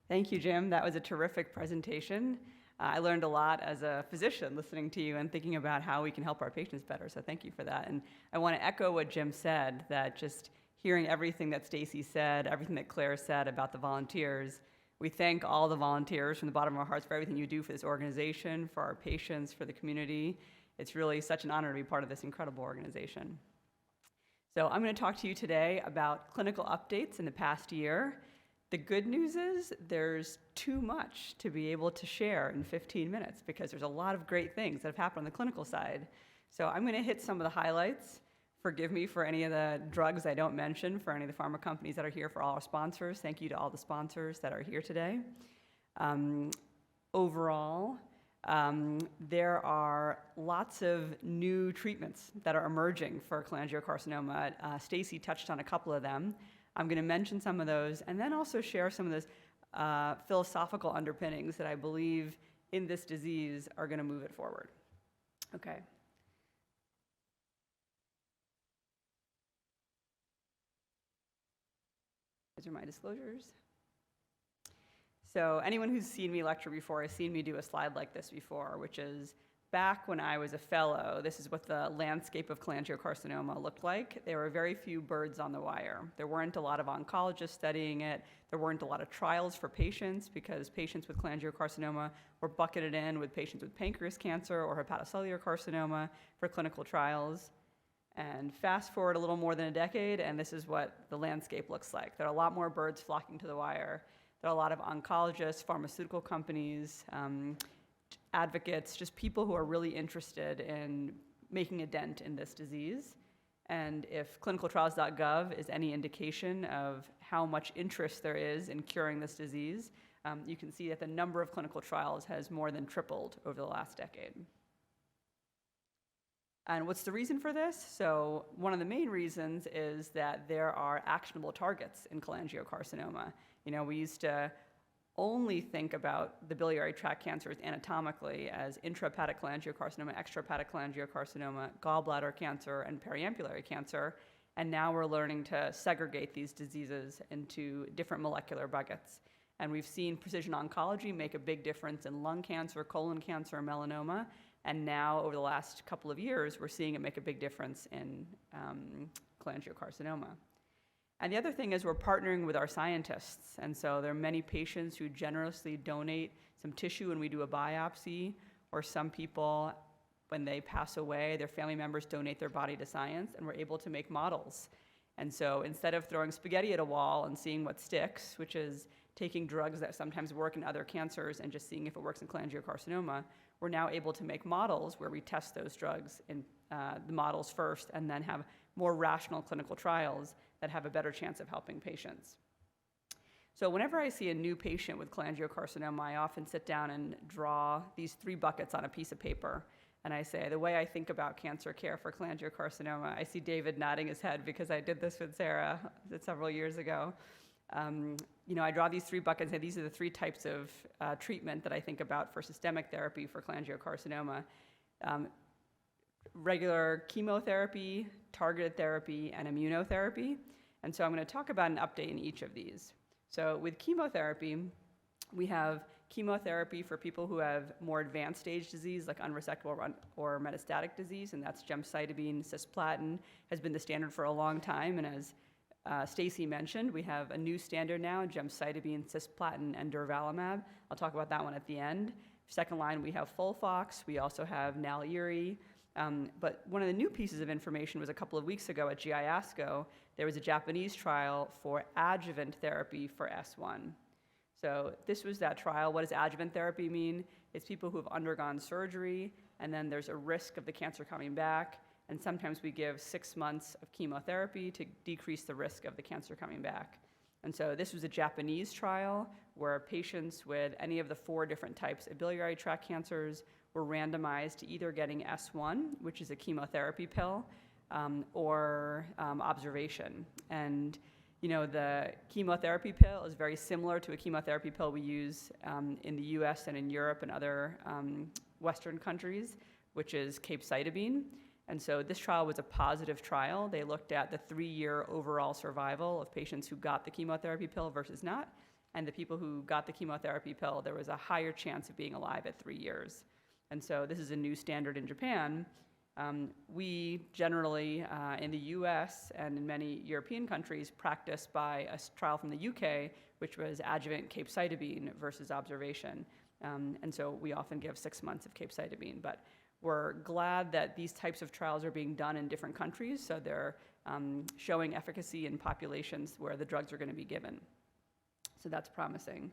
Thank you, Jim. That was a terrific presentation. I learned a lot as a physician listening to you and thinking about how we can help our patients better, so thank you for that. And I want to echo what Jim said, that just hearing everything that Stacy said, everything that Claire said about the volunteers, we thank all the volunteers from the bottom of our hearts for everything you do for this organization, for our patients, for the community. It's really such an honor to be part of this incredible organization. So I'm going to talk to you today about clinical updates in the past year. The good news is there's too much to be able to share in 15 minutes because there's a lot of great things that have happened on the clinical side. So I'm going to hit some of the highlights. Forgive me for any of the drugs I don't mention, for any of the pharma companies that are here, for all our sponsors. Thank you to all the sponsors that are here today. Overall, there are lots of new treatments that are emerging for cholangiocarcinoma. Stacy touched on a couple of them. I'm going to mention some of those and then also share some of those philosophical underpinnings that I believe in this disease are going to move it forward. Okay. These are my disclosures. So anyone who's seen me lecture before has seen me do a slide like this before, which is back when I was a fellow, this is what the landscape of cholangiocarcinoma looked like. There were very few birds on the wire. There weren't a lot of oncologists studying it. There weren't a lot of trials for patients because patients with cholangiocarcinoma were bucketed in with patients with pancreas cancer or hepatocellular carcinoma for clinical trials. And fast forward a little more than a decade, and this is what the landscape looks like. There are a lot more birds flocking to the wire. There are a lot of oncologists, pharmaceutical companies, advocates, just people who are really interested in making a dent in this disease. And if clinicaltrials.gov is any indication of how much interest there is in curing this disease, you can see that the number of clinical trials has more than tripled over the last decade. And what's the reason for this? So one of the main reasons is that there are actionable targets in cholangiocarcinoma. You know, we used to only think about the biliary tract cancers anatomically as intrahepatic cholangiocarcinoma, extrahepatic cholangiocarcinoma, gallbladder cancer, and periambulary cancer. And now we're learning to segregate these diseases into different molecular buckets. And we've seen precision oncology make a big difference in lung cancer, colon cancer, melanoma. And now, over the last couple of years, we're seeing it make a big difference in cholangiocarcinoma. And the other thing is we're partnering with our scientists. And so there are many patients who generously donate some tissue when we do a biopsy, or some people, when they pass away, their family members donate their body to science, and we're able to make models. And so instead of throwing spaghetti at a wall and seeing what sticks, which is taking drugs that sometimes work in other cancers and just seeing if it works in cholangiocarcinoma, we're now able to make models where we test those drugs in the models first and then have more rational clinical trials that have a better chance of helping patients. So whenever I see a new patient with cholangiocarcinoma, I often sit down and draw these 3 buckets on a piece of paper. And I say, the way I think about cancer care for cholangiocarcinoma, I see David nodding his head because I did this with Sarah several years ago. You know, I draw these 3 buckets, and these are the 3 types of treatment that I think about for systemic therapy for cholangiocarcinoma. Regular chemotherapy, targeted therapy, and immunotherapy. And so I'm going to talk about an update in each of these. So with chemotherapy, we have chemotherapy for people who have more advanced stage disease like unresectable or metastatic disease, and that's gemcitabine, cisplatin, has been the standard for a long time. And as Stacy mentioned, we have a new standard now, gemcitabine, cisplatin, and durvalumab. I'll talk about that one at the end. Second line, we have FOLFOX. We also have Nal-Iri. But one of the new pieces of information was a couple of weeks ago at GI ASCO, there was a Japanese trial for adjuvant therapy for S1. So this was that trial. What does adjuvant therapy mean? It's people who have undergone surgery, and then there's a risk of the cancer coming back. And sometimes we give 6 months of chemotherapy to decrease the risk of the cancer coming back. And so this was a Japanese trial where patients with any of the 4 different types of biliary tract cancers were randomized to either getting S1, which is a chemotherapy pill, or observation. And you know, the chemotherapy pill is very similar to a chemotherapy pill we use in the US and in Europe and other Western countries, which is capecitabine. And so this trial was a positive trial. They looked at the 3-year overall survival of patients who got the chemotherapy pill versus not. and the people who got the chemotherapy pill, there was a higher chance of being alive at 3 years. And so this is a new standard in Japan. We generally, in the US and in many European countries, practice by a trial from the UK, which was adjuvant capecitabine versus observation. And so we often give 6 months of capecitabine. But we're glad that these types of trials are being done in different countries, so they're showing efficacy in populations where the drugs are going to be given. So that's promising.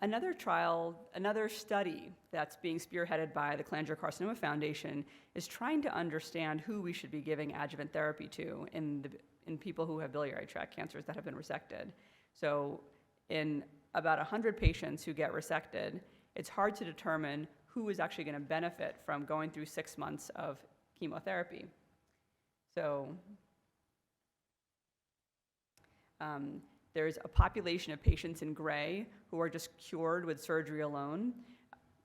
Another trial, another study that's being spearheaded by the Cholangiocarcinoma Foundation is trying to understand who we should be giving adjuvant therapy to in people who have biliary tract cancers that have been resected. So in about 100 patients who get resected, it's hard to determine who is actually going to benefit from going through 6 months of chemotherapy. So there's a population of patients in gray who are just cured with surgery alone.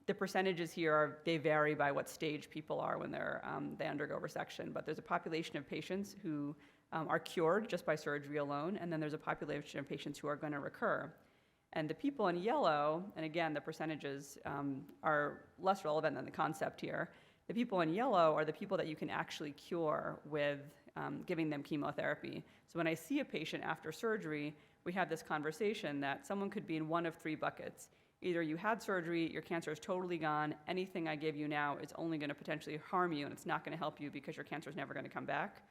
The percentages here they vary by what stage people are when they undergo resection, but there's a population of patients who are cured just by surgery alone, and then there's a population of patients who are going to recur. And the people in yellow, and again, the percentages are less relevant than the concept here. The people in yellow are the people that you can actually cure with giving them chemotherapy. So when I see a patient after surgery, we have this conversation that someone could be in one of 3 buckets. Either you had surgery, your cancer is totally gone, anything I give you now is only going to potentially harm you and it's not going to help you because your cancer is never going to come back.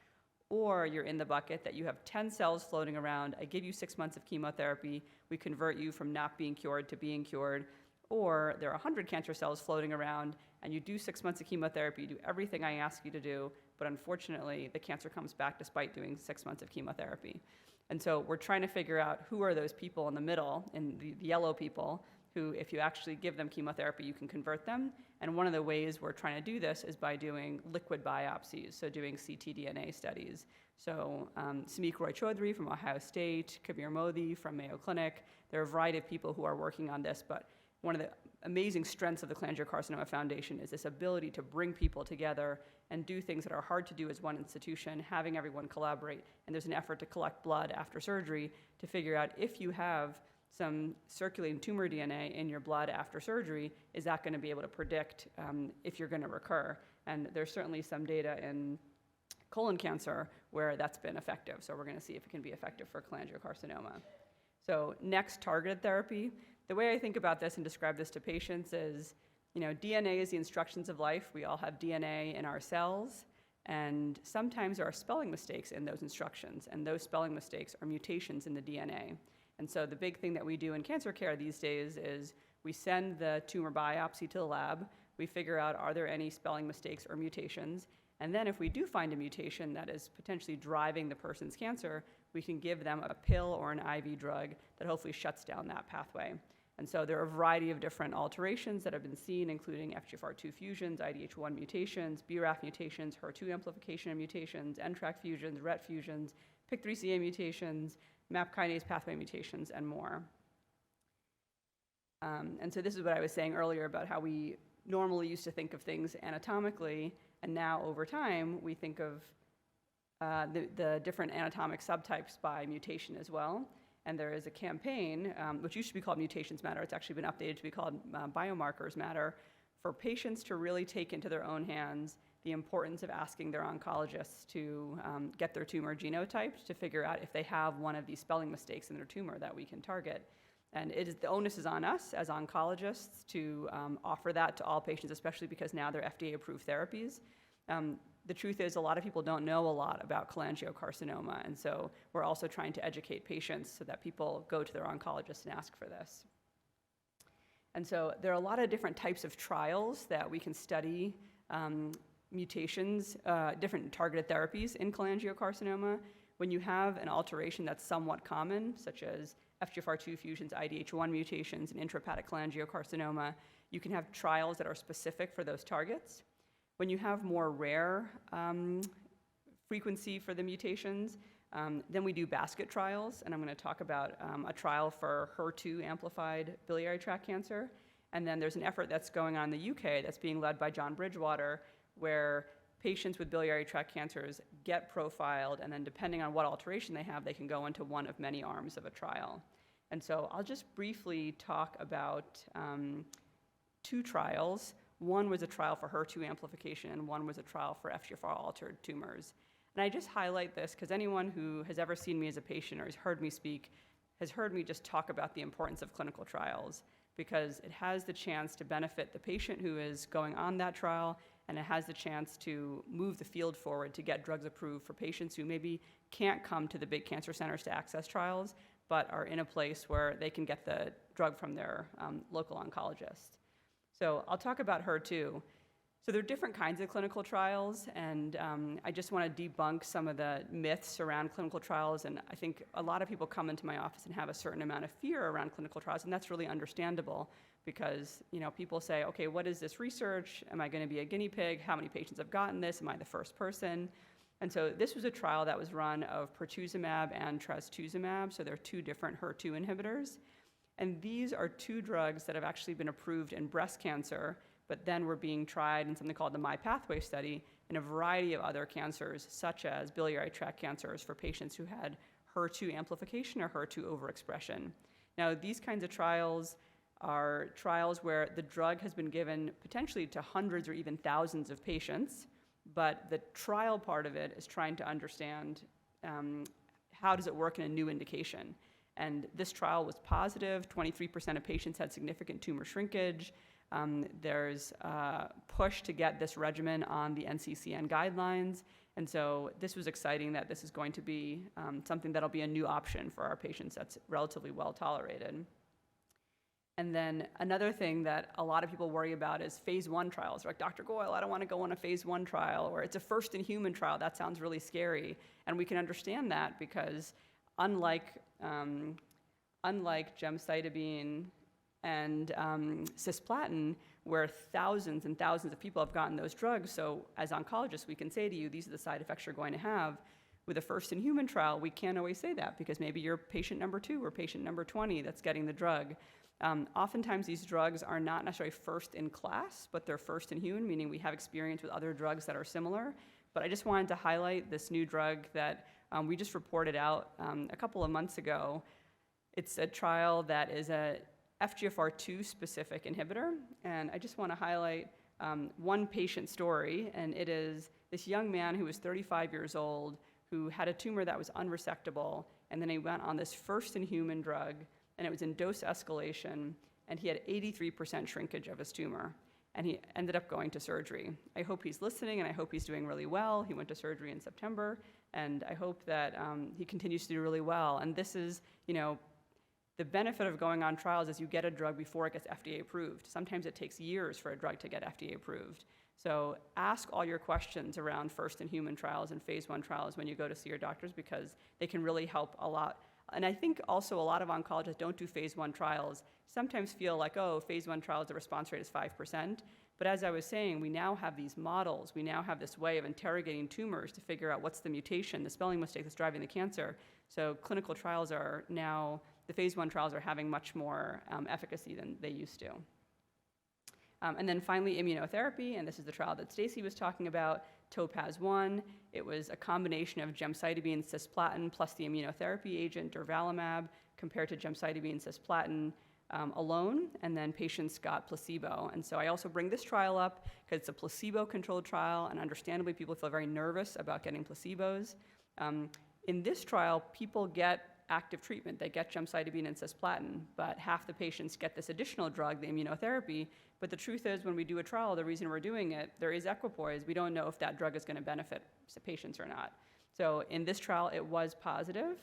Or you're in the bucket that you have 10 cells floating around, I give you 6 months of chemotherapy, we convert you from not being cured to being cured. Or there are 100 cancer cells floating around and you do 6 months of chemotherapy, you do everything I ask you to do, but unfortunately the cancer comes back despite doing 6 months of chemotherapy. And so we're trying to figure out who are those people in the middle, in the yellow people, who if you actually give them chemotherapy, you can convert them. And one of the ways we're trying to do this is by doing liquid biopsies, so doing ctDNA studies. So Samik Roy Chaudhary from Ohio State, Kabir Modi from Mayo Clinic, there are a variety of people who are working on this, but one of the amazing strengths of the Cholangiocarcinoma Foundation is this ability to bring people together and do things that are hard to do as one institution, having everyone collaborate. And there's an effort to collect blood after surgery to figure out if you have some circulating tumor DNA in your blood after surgery, is that going to be able to predict if you're going to recur? And there's certainly some data in colon cancer where that's been effective. So we're going to see if it can be effective for cholangiocarcinoma. So next, targeted therapy. The way I think about this and describe this to patients is, DNA is the instructions of life. We all have DNA in our cells, and sometimes there are spelling mistakes in those instructions, and those spelling mistakes are mutations in the DNA. And so the big thing that we do in cancer care these days is we send the tumor biopsy to the lab, we figure out are there any spelling mistakes or mutations, and then if we do find a mutation that is potentially driving the person's cancer, we can give them a pill or an IV drug that hopefully shuts down that pathway. And so there are a variety of different alterations that have been seen, including FGFR2 fusions, IDH1 mutations, BRAF mutations, HER2 amplification mutations, NTRK fusions, RET fusions, PIK3CA mutations, MAP kinase pathway mutations, and more. And so this is what I was saying earlier about how we normally used to think of things anatomically, and now over time we think of the different anatomic subtypes by mutation as well. And there is a campaign, which used to be called Mutations Matter. It's actually been updated to be called Biomarkers Matter, for patients to really take into their own hands the importance of asking their oncologists to get their tumor genotyped to figure out if they have one of these spelling mistakes in their tumor that we can target. And the onus is on us as oncologists to offer that to all patients, especially because now they're FDA-approved therapies. The truth is a lot of people don't know a lot about cholangiocarcinoma, and so we're also trying to educate patients so that people go to their oncologist and ask for this. And so there are a lot of different types of trials that we can study mutations, different targeted therapies in cholangiocarcinoma. When you have an alteration that's somewhat common, such as FGFR2 fusions, IDH1 mutations, and intrahepatic cholangiocarcinoma, you can have trials that are specific for those targets. When you have more rare frequency for the mutations, then we do basket trials, and I'm going to talk about a trial for HER2 amplified biliary tract cancer. And then there's an effort that's going on in the UK that's being led by John Bridgewater, where patients with biliary tract cancers get profiled, and then depending on what alteration they have, they can go into one of many arms of a trial. And so I'll just briefly talk about 2 trials. One was a trial for HER2 amplification, and one was a trial for FGFR-altered tumors. And I just highlight this because anyone who has ever seen me as a patient or has heard me speak has heard me just talk about the importance of clinical trials, because it has the chance to benefit the patient who is going on that trial, and it has the chance to move the field forward to get drugs approved for patients who maybe can't come to the big cancer centers to access trials, but are in a place where they can get the drug from their local oncologist. So I'll talk about HER2. So there are different kinds of clinical trials, and I just want to debunk some of the myths around clinical trials. And I think a lot of people come into my office and have a certain amount of fear around clinical trials, and that's really understandable because people say, okay, what is this research? Am I going to be a guinea pig? How many patients have gotten this? Am I the first person? And so this was a trial that was run of pertuzumab and trastuzumab, so they're 2 different HER2 inhibitors. And these are 2 drugs that have actually been approved in breast cancer, but then were being tried in something called the MyPathway study in a variety of other cancers, such as biliary tract cancers for patients who had HER2 amplification or HER2 overexpression. Now, these kinds of trials are trials where the drug has been given potentially to hundreds or even thousands of patients, but the trial part of it is trying to understand how does it work in a new indication. And this trial was positive. 23% of patients had significant tumor shrinkage. There's a push to get this regimen on the NCCN guidelines. And so this was exciting that this is going to be something that'll be a new option for our patients that's relatively well tolerated. And then another thing that a lot of people worry about is phase 1 trials. They're like, Dr. Goyal, I don't want to go on a phase 1 trial, or it's a first-in-human trial. That sounds really scary. And we can understand that because unlike gemcitabine and cisplatin, where thousands and thousands of people have gotten those drugs, so as oncologists, we can say to you, these are the side effects you're going to have. With a first-in-human trial, we can't always say that because maybe you're patient number 2 or patient number 20 that's getting the drug. Oftentimes, these drugs are not necessarily first in class, but they're first in human, meaning we have experience with other drugs that are similar. But I just wanted to highlight this new drug that we just reported out a couple of months ago. It's a trial that is a FGFR2 specific inhibitor, and I just want to highlight one patient story, and it is this young man who was 35 years old who had a tumor that was unresectable, and then he went on this first-in-human drug, and it was in dose escalation, and he had 83% shrinkage of his tumor, and he ended up going to surgery. I hope he's listening, and I hope he's doing really well. He went to surgery in September, and I hope that he continues to do really well. And this is, the benefit of going on trials is you get a drug before it gets FDA approved. Sometimes it takes years for a drug to get FDA approved. So ask all your questions around first-in-human trials and phase 1 trials when you go to see your doctors, because they can really help a lot. And I think also a lot of oncologists don't do phase 1 trials, sometimes feel like, oh, phase 1 trials, the response rate is 5%. But as I was saying, we now have these models. We now have this way of interrogating tumors to figure out what's the mutation, the spelling mistake that's driving the cancer. So clinical trials are now, the phase 1 trials are having much more efficacy than they used to. And then finally, immunotherapy, and this is the trial that Stacy was talking about, TOPAZ-1. It was a combination of gemcitabine cisplatin plus the immunotherapy agent durvalumab compared to gemcitabine cisplatin alone, and then patients got placebo. And so I also bring this trial up because it's a placebo-controlled trial, and understandably people feel very nervous about getting placebos. In this trial, people get active treatment. They get gemcitabine and cisplatin, but half the patients get this additional drug, the immunotherapy. But the truth is, when we do a trial, the reason we're doing it, there is equipoise. We don't know if that drug is going to benefit patients or not. So in this trial, it was positive,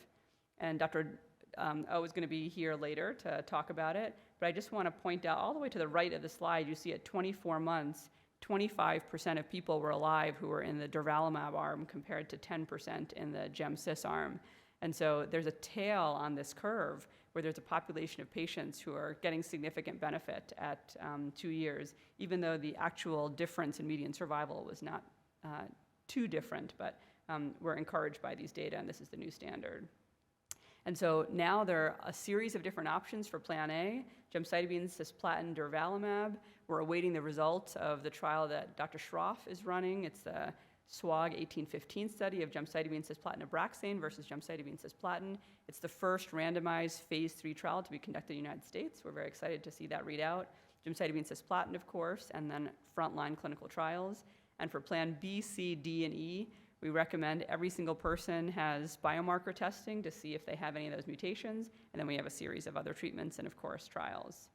and Dr. O is going to be here later to talk about it. But I just want to point out, all the way to the right of the slide, you see at 24 months, 25% of people were alive who were in the durvalumab arm compared to 10% in the gem-cis arm. And so there's a tail on this curve where there's a population of patients who are getting significant benefit at 2 years, even though the actual difference in median survival was not too different, but we're encouraged by these data, and this is the new standard. And so now there are a series of different options for Plan A, gemcitabine, cisplatin, durvalumab. We're awaiting the results of the trial that Dr. Schroff is running. It's the SWOG 1815 study of gemcitabine cisplatin Abraxane versus gemcitabine cisplatin. It's the first randomized phase 3 trial to be conducted in the United States. We're very excited to see that readout. Gemcitabine cisplatin, of course, and then frontline clinical trials. And for Plan B, C, D, and E, we recommend every single person has biomarker testing to see if they have any of those mutations, and then we have a series of other treatments and, of course, trials.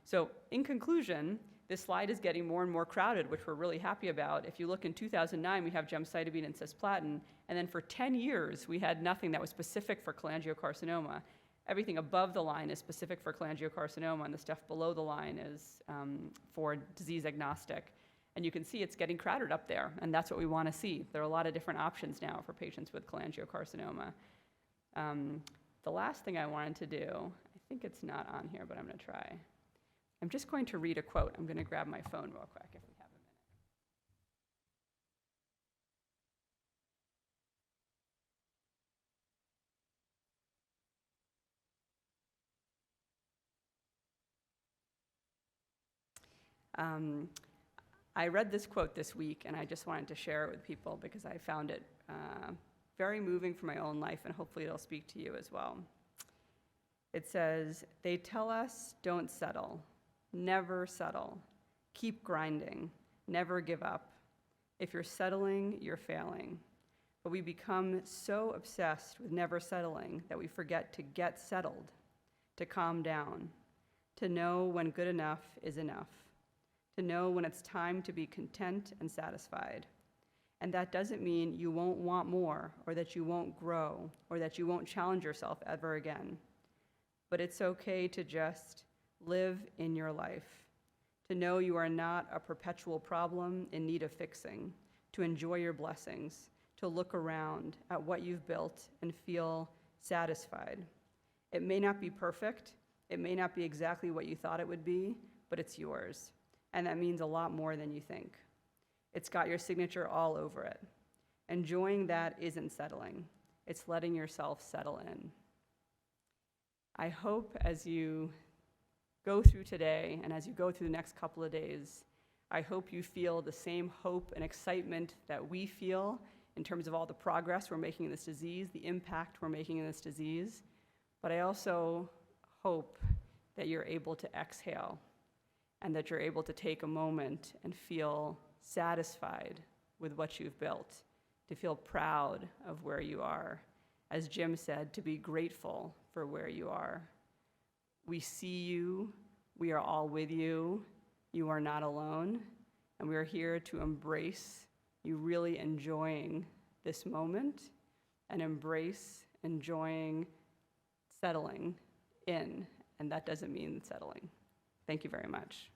So in conclusion, this slide is getting more and more crowded, which we're really happy about. If you look in 2009, we have gemcitabine and cisplatin, and then for 10 years, we had nothing that was specific for cholangiocarcinoma. Everything above the line is specific for cholangiocarcinoma, and the stuff below the line is for disease agnostic. And you can see it's getting crowded up there, and that's what we want to see. There are a lot of different options now for patients with cholangiocarcinoma. The last thing I wanted to do, I think it's not on here, but I'm going to try. I'm just going to read a quote. I'm going to grab my phone real quick if we have a minute. I read this quote this week, and I just wanted to share it with people because I found it very moving for my own life, and hopefully it'll speak to you as well. It says, "They tell us don't settle, never settle, keep grinding, never give up. If you're settling, you're failing. But we become so obsessed with never settling that we forget to get settled, to calm down, to know when good enough is enough, to know when it's time to be content and satisfied. And that doesn't mean you won't want more, or that you won't grow, or that you won't challenge yourself ever again. But it's okay to just live in your life, to know you are not a perpetual problem in need of fixing, to enjoy your blessings, to look around at what you've built and feel satisfied. It may not be perfect, it may not be exactly what you thought it would be, but it's yours. And that means a lot more than you think. It's got your signature all over it. Enjoying that isn't settling. It's letting yourself settle in." I hope as you go through today and as you go through the next couple of days, I hope you feel the same hope and excitement that we feel in terms of all the progress we're making in this disease, the impact we're making in this disease. But I also hope that you're able to exhale and that you're able to take a moment and feel satisfied with what you've built, to feel proud of where you are. As Jim said, to be grateful for where you are. We see you, we are all with you, you are not alone, and we are here to embrace you really enjoying this moment and embrace enjoying settling in, and that doesn't mean settling. Thank you very much.